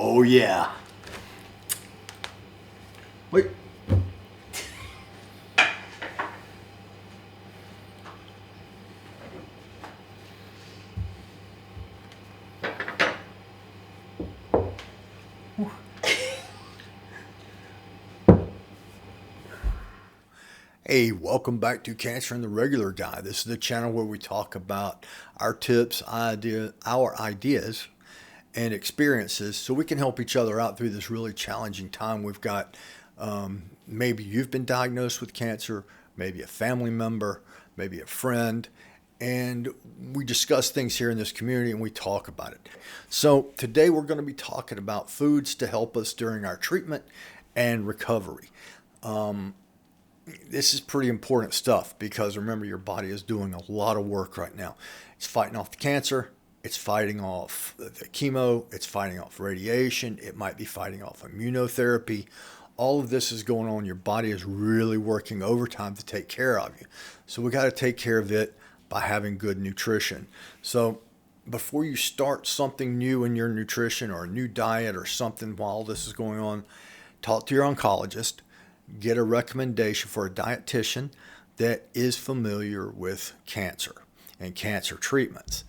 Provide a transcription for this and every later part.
Oh yeah. Wait. Hey, welcome back to Cancer and the Regular Guy. This is the channel where we talk about our tips, our ideas, and experiences so we can help each other out through this really challenging time we've got. Maybe you've been diagnosed with cancer, maybe a family member, maybe a friend, and we discuss things here in this community and we talk about it. So today we're going to be talking about foods to help us during our treatment and recovery. This is pretty important stuff because remember, your body is doing a lot of work right now. It's fighting off the cancer, it's fighting off the chemo, it's fighting off radiation, it might be fighting off immunotherapy. All of this is going on. Your body is really working overtime to take care of you. So we got to take care of it by having good nutrition. So before you start something new in your nutrition or a new diet or something while this is going on, talk to your oncologist. Get a recommendation for a dietitian that is familiar with cancer and cancer treatments.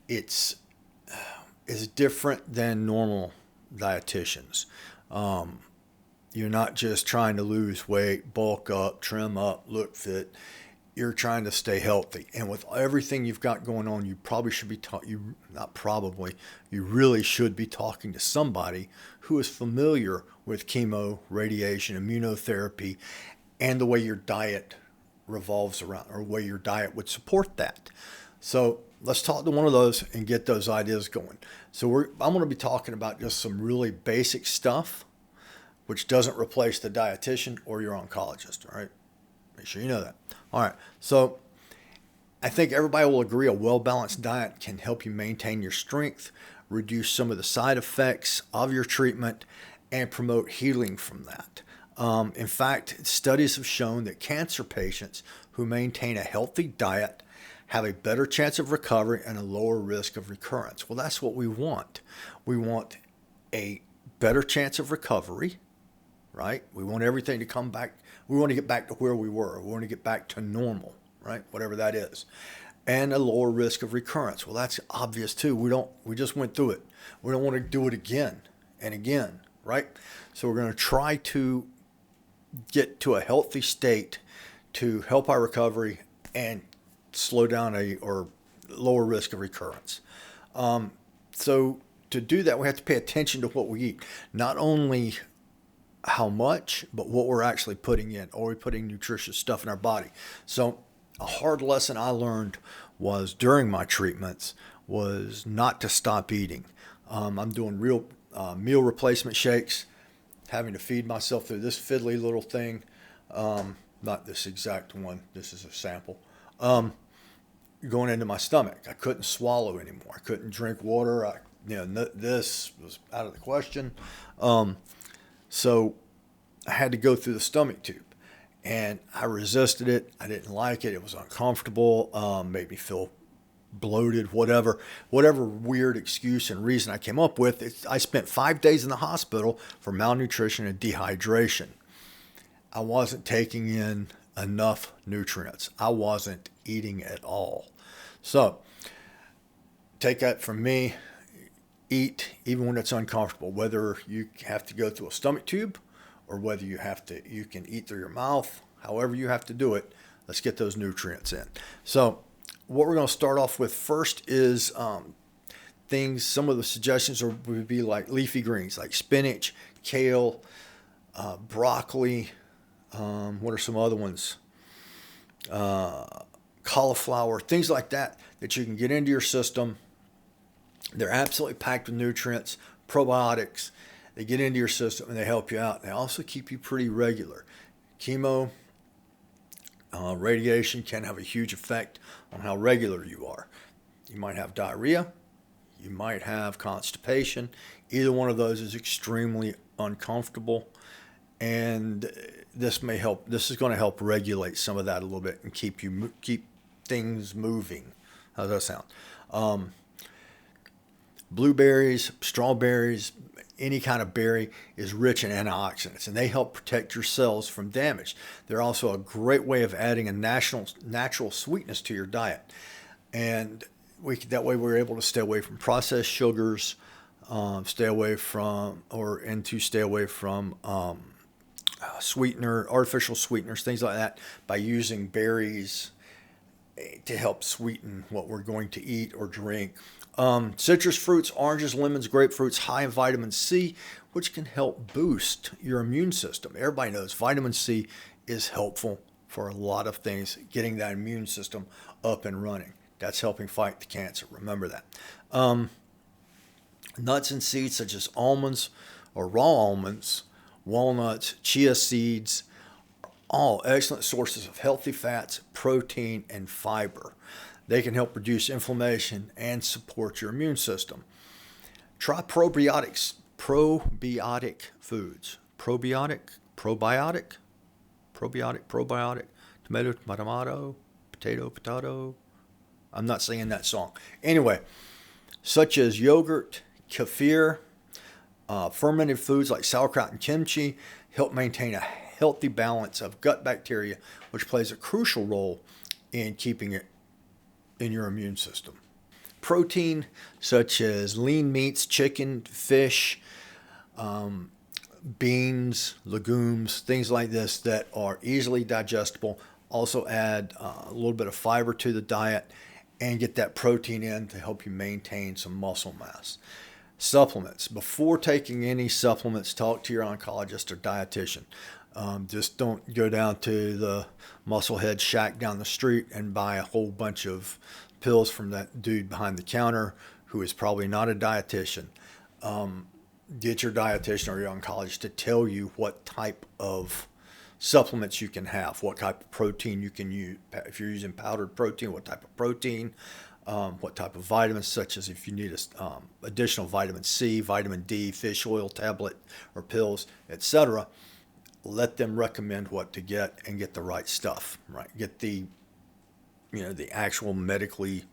It's different than normal dietitians. You're not just trying to lose weight, bulk up, trim up, look fit. You're trying to stay healthy. And with everything you've got going on, you probably should be you really should be talking to somebody who is familiar with chemo, radiation, immunotherapy, and the way your diet revolves around, or the way your diet would support that. So let's talk to one of those and get those ideas going. So I'm going to be talking about just some really basic stuff, which doesn't replace the dietitian or your oncologist, all right? Make sure you know that. All right, so I think everybody will agree a well-balanced diet can help you maintain your strength, reduce some of the side effects of your treatment, and promote healing from that. In fact, studies have shown that cancer patients who maintain a healthy diet have a better chance of recovery and a lower risk of recurrence. Well, that's what we want. We want a better chance of recovery, right? We want everything to come back. We want to get back to where we were. We want to get back to normal, right? Whatever that is. And a lower risk of recurrence. Well, that's obvious too. We just went through it. We don't want to do it again and again, right? So we're going to try to get to a healthy state to help our recovery and slow down or lower risk of recurrence. So to do that, we have to pay attention to what we eat. Not only how much, but what we're actually putting in. Are we putting nutritious stuff in our body? So a hard lesson I learned was during my treatments was not to stop eating. I'm doing real meal replacement shakes, having to feed myself through this fiddly little thing. Not this exact one. This is a sample. Going into my stomach. I couldn't swallow anymore. I couldn't drink water. This was out of the question. So I had to go through the stomach tube, and I resisted it. I didn't like it. It was uncomfortable, made me feel bloated, whatever weird excuse and reason I came up with. I spent 5 days in the hospital for malnutrition and dehydration. I wasn't taking in enough nutrients. I wasn't eating at all. So take that from me. Eat even when it's uncomfortable, whether you have to go through a stomach tube or whether you can eat through your mouth. However you have to do it, let's get those nutrients in. So what we're going to start off with first is some of the suggestions would be like leafy greens, like spinach, kale, broccoli. What are some other ones? Cauliflower, things like that you can get into your system. They're absolutely packed with nutrients, probiotics. They get into your system and they help you out. They also keep you pretty regular. Chemo, radiation can have a huge effect on how regular you are. You might have diarrhea. You might have constipation. Either one of those is extremely uncomfortable. And this is going to help regulate some of that a little bit and keep things moving. How does that sound? Blueberries, strawberries, any kind of berry is rich in antioxidants, and they help protect your cells from damage. They're also a great way of adding a natural sweetness to your diet. And that way we're able to stay away from processed sugars, stay away from artificial sweeteners, things like that, by using berries to help sweeten what we're going to eat or drink. Citrus fruits, oranges, lemons, grapefruits, high in vitamin C, which can help boost your immune system. Everybody knows vitamin C is helpful for a lot of things, getting that immune system up and running. That's helping fight the cancer. Remember that. Nuts and seeds such as almonds or raw almonds, walnuts, chia seeds, all excellent sources of healthy fats, protein, and fiber. They can help reduce inflammation and support your immune system. Try probiotic foods. Probiotic, tomato, potato. I'm not singing that song. Anyway, such as yogurt, kefir, fermented foods like sauerkraut and kimchi help maintain a healthy balance of gut bacteria, which plays a crucial role in keeping it in your immune system. Protein such as lean meats, chicken, fish, beans, legumes, things like this that are easily digestible. Also add a little bit of fiber to the diet and get that protein in to help you maintain some muscle mass. Supplements. Before taking any supplements, talk to your oncologist or dietitian. Just don't go down to the Musclehead Shack down the street and buy a whole bunch of pills from that dude behind the counter who is probably not a dietitian. Get your dietitian or your oncologist to tell you what type of supplements you can have, what type of protein you can use. If you're using powdered protein, what type of protein, what type of vitamins, such as if you need additional vitamin C, vitamin D, fish oil tablet or pills, etc. Let them recommend what to get and get the right stuff, right? Get the actual medically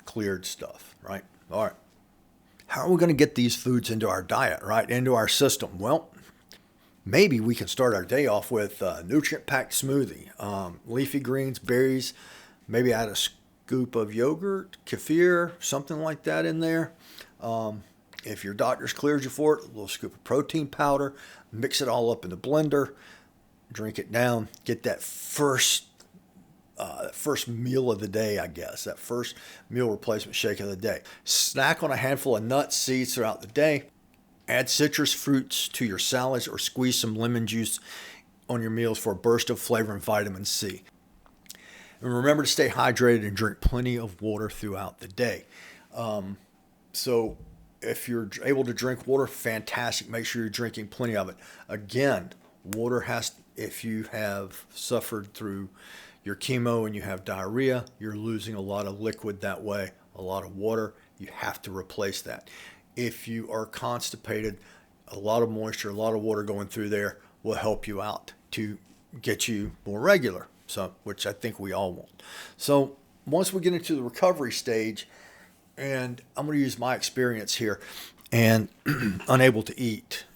cleared stuff, right? All right. How are we going to get these foods into our diet, right? Into our system? Well, maybe we can start our day off with a nutrient-packed smoothie, leafy greens, berries, maybe add a scoop of yogurt, kefir, something like that in there. If your doctor's cleared you for it, a little scoop of protein powder, mix it all up in the blender, drink it down, get that first meal of the day, I guess, that first meal replacement shake of the day. Snack on a handful of nuts, seeds throughout the day. Add citrus fruits to your salads or squeeze some lemon juice on your meals for a burst of flavor and vitamin C. And remember to stay hydrated and drink plenty of water throughout the day. So if you're able to drink water, fantastic. Make sure you're drinking plenty of it. Again, if you have suffered through your chemo and you have diarrhea, you're losing a lot of liquid that way, a lot of water. You have to replace that. If you are constipated, a lot of moisture, a lot of water going through there will help you out to get you more regular, which I think we all want. So once we get into the recovery stage, and I'm going to use my experience here, and unable to eat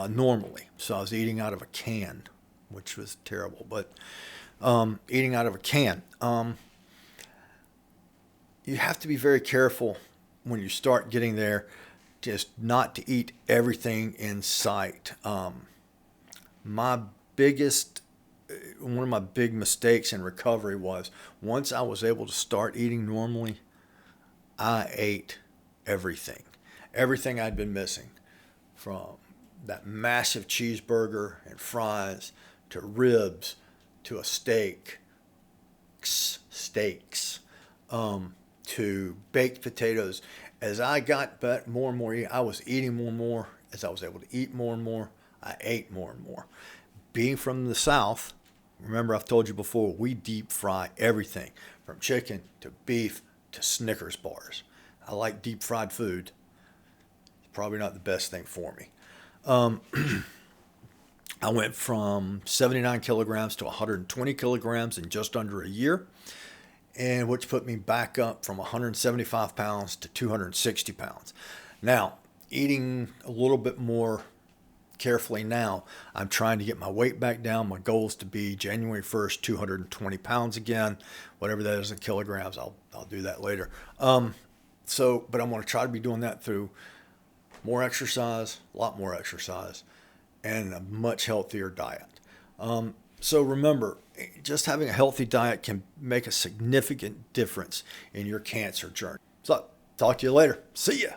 normally. So I was eating out of a can, which was terrible, but eating out of a can. You have to be very careful when you start getting there, just not to eat everything in sight. One of my big mistakes in recovery was once I was able to start eating normally, I ate everything I'd been missing, from that massive cheeseburger and fries to ribs to a steaks, to baked potatoes. As I got more and more, I was eating more and more. As I was able to eat more and more, I ate more and more. Being from the South, remember I've told you before, we deep fry everything from chicken to beef to Snickers bars. I like deep fried food. It's probably not the best thing for me. I went from 79 kilograms to 120 kilograms in just under a year, and which put me back up from 175 pounds to 260 pounds. Now, eating a little bit more carefully now. I'm trying to get my weight back down. My goal is to be January 1st, 220 pounds again, whatever that is in kilograms. I'll do that later. But I'm going to try to be doing that through more exercise, a lot more exercise, and a much healthier diet. So remember, just having a healthy diet can make a significant difference in your cancer journey. So talk to you later. See ya.